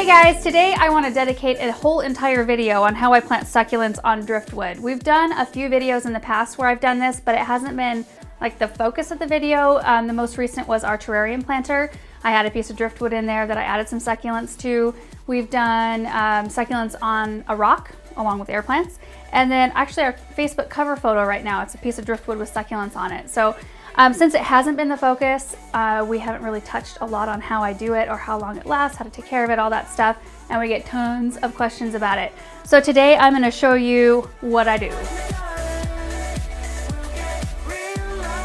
Hey guys, today I want to dedicate a whole entire video on how I plant succulents on driftwood. We've done a few videos in the past where I've done this, but it hasn't been like the focus of the video. The most recent was our terrarium planter. I had a piece of driftwood in there that I added some succulents to. We've done succulents on a rock along with air plants. And then actually our Facebook cover photo right now, it's a piece of driftwood with succulents on it. So since it hasn't been the focus, we haven't really touched a lot on how I do it or how long it lasts, how to take care of it, all that stuff. And we get tons of questions about it. So today I'm gonna show you what I do.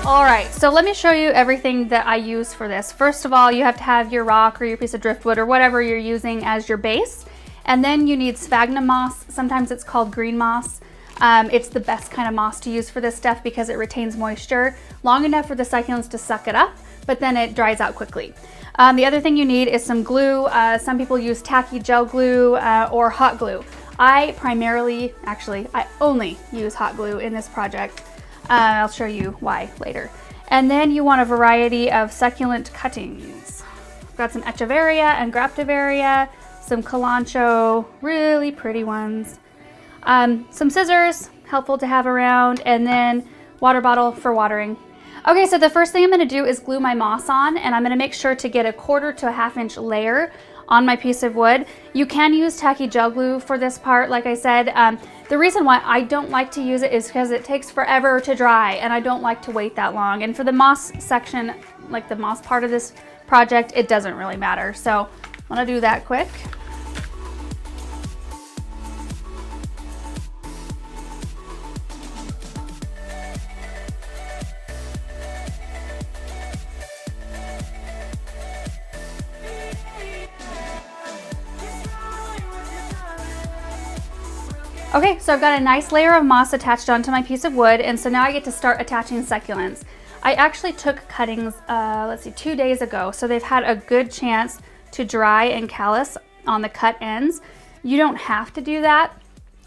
All right, so let me show you everything that I use for this. First of all, you have to have your rock or your piece of driftwood or whatever you're using as your base. And then you need sphagnum moss. Sometimes it's called green moss. It's the best kind of moss to use for this stuff because it retains moisture long enough for the succulents to suck it up, but then it dries out quickly. The other thing you need is some glue. Some people use tacky gel glue or hot glue. I only use hot glue in this project. I'll show you why later. And then you want a variety of succulent cuttings. I've got some echeveria and graptivaria, some kalanchoe, really pretty ones. Some scissors, helpful to have around, and then water bottle for watering. Okay, so the first thing I'm gonna do is glue my moss on, and I'm gonna make sure to get a 1/4 to a 1/2 inch layer on my piece of wood. You can use tacky gel glue for this part, like I said. The reason why I don't like to use it is because it takes forever to dry, and I don't like to wait that long. And for the moss section, like the moss part of this project, it doesn't really matter. So I'm gonna do that quick. Okay, so I've got a nice layer of moss attached onto my piece of wood, and so now I get to start attaching succulents. I actually took cuttings, 2 days ago, so they've had a good chance to dry and callus on the cut ends. You don't have to do that.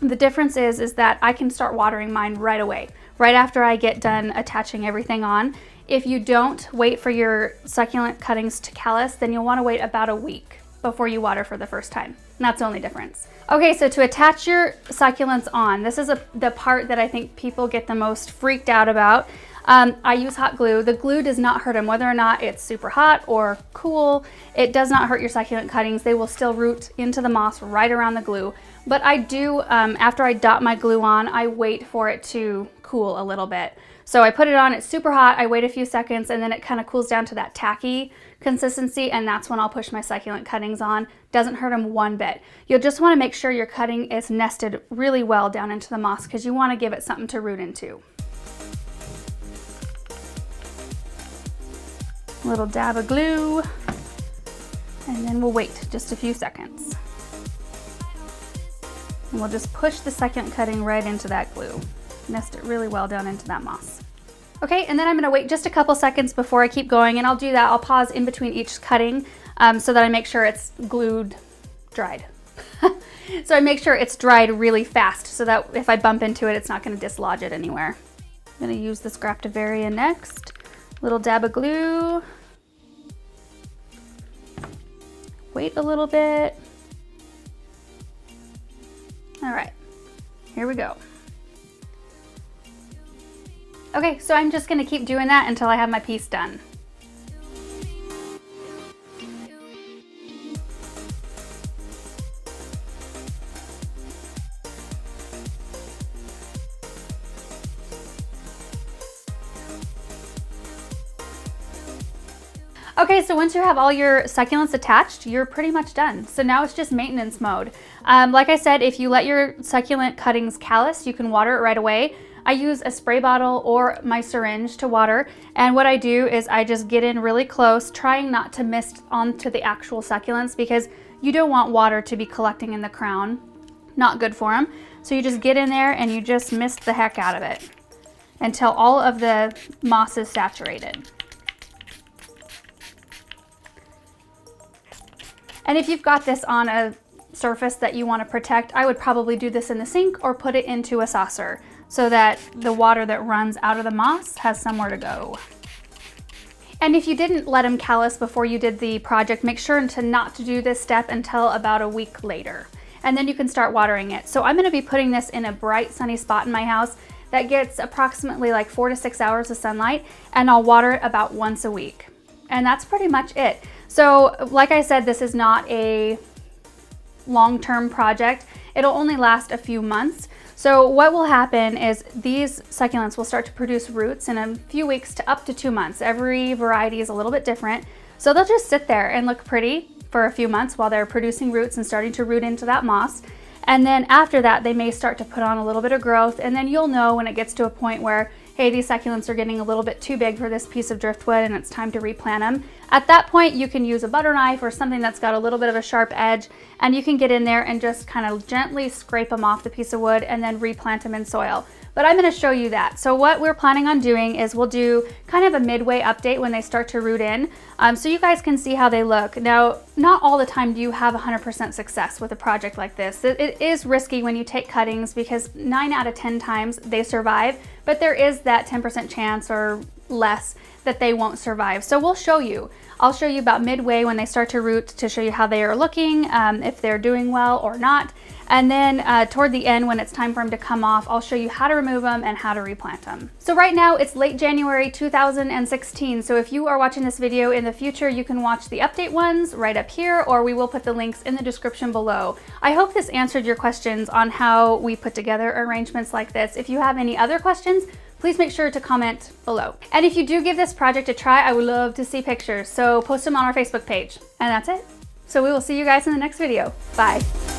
The difference is that I can start watering mine right away, right after I get done attaching everything on. If you don't wait for your succulent cuttings to callus, then you'll want to wait about a week before you water for the first time. And that's the only difference. Okay, so to attach your succulents on, this is the part that I think people get the most freaked out about. I use hot glue. The glue does not hurt them, whether or not it's super hot or cool. It does not hurt your succulent cuttings. They will still root into the moss right around the glue. But I do, after I dot my glue on, I wait for it to cool a little bit. So I put it on, it's super hot, I wait a few seconds, and then it kind of cools down to that tacky consistency, and that's when I'll push my succulent cuttings on. Doesn't hurt them one bit. You'll just want to make sure your cutting is nested really well down into the moss because you want to give it something to root into. A little dab of glue, and then we'll wait just a few seconds. And we'll just push the succulent cutting right into that glue. Nest it really well down into that moss. Okay, and then I'm gonna wait just a couple seconds before I keep going, and I'll do that. I'll pause in between each cutting so that I make sure it's dried. So I make sure it's dried really fast so that if I bump into it, it's not gonna dislodge it anywhere. I'm gonna use this graptivaria next. Little dab of glue. Wait a little bit. All right, here we go. Okay, so I'm just gonna keep doing that until I have my piece done. Okay, so once you have all your succulents attached, you're pretty much done. So now it's just maintenance mode. Like I said, if you let your succulent cuttings callus, you can water it right away. I use a spray bottle or my syringe to water, and what I do is I just get in really close, trying not to mist onto the actual succulents because you don't want water to be collecting in the crown. Not good for them. So you just get in there and you just mist the heck out of it until all of the moss is saturated. And if you've got this on a surface that you want to protect, I would probably do this in the sink or put it into a saucer so that the water that runs out of the moss has somewhere to go. And if you didn't let them callus before you did the project, make sure to not to do this step until about a week later. And then you can start watering it. So I'm gonna be putting this in a bright sunny spot in my house that gets approximately like 4 to 6 hours of sunlight, and I'll water it about once a week. And that's pretty much it. So like I said, this is not a long-term project. It'll only last a few months. So what will happen is these succulents will start to produce roots in a few weeks to up to 2 months. Every variety is a little bit different. So they'll just sit there and look pretty for a few months while they're producing roots and starting to root into that moss. And then after that, they may start to put on a little bit of growth, and then you'll know when it gets to a point where, hey, these succulents are getting a little bit too big for this piece of driftwood and it's time to replant them. At that point, you can use a butter knife or something that's got a little bit of a sharp edge, and you can get in there and just kind of gently scrape them off the piece of wood and then replant them in soil. But I'm gonna show you that. So what we're planning on doing is we'll do kind of a midway update when they start to root in, so you guys can see how they look. Now, not all the time do you have 100% success with a project like this. It is risky when you take cuttings because 9 out of 10 times they survive, but there is that 10% chance or less that they won't survive. So we'll show you. I'll show you about midway when they start to root to show you how they are looking, if they're doing well or not. And then toward the end, when it's time for them to come off, I'll show you how to remove them and how to replant them. So right now it's late January 2016. So if you are watching this video in the future, you can watch the update ones right up here, or we will put the links in the description below. I hope this answered your questions on how we put together arrangements like this. If you have any other questions, please make sure to comment below. And if you do give this project a try, I would love to see pictures. So post them on our Facebook page. And that's it. So we will see you guys in the next video. Bye.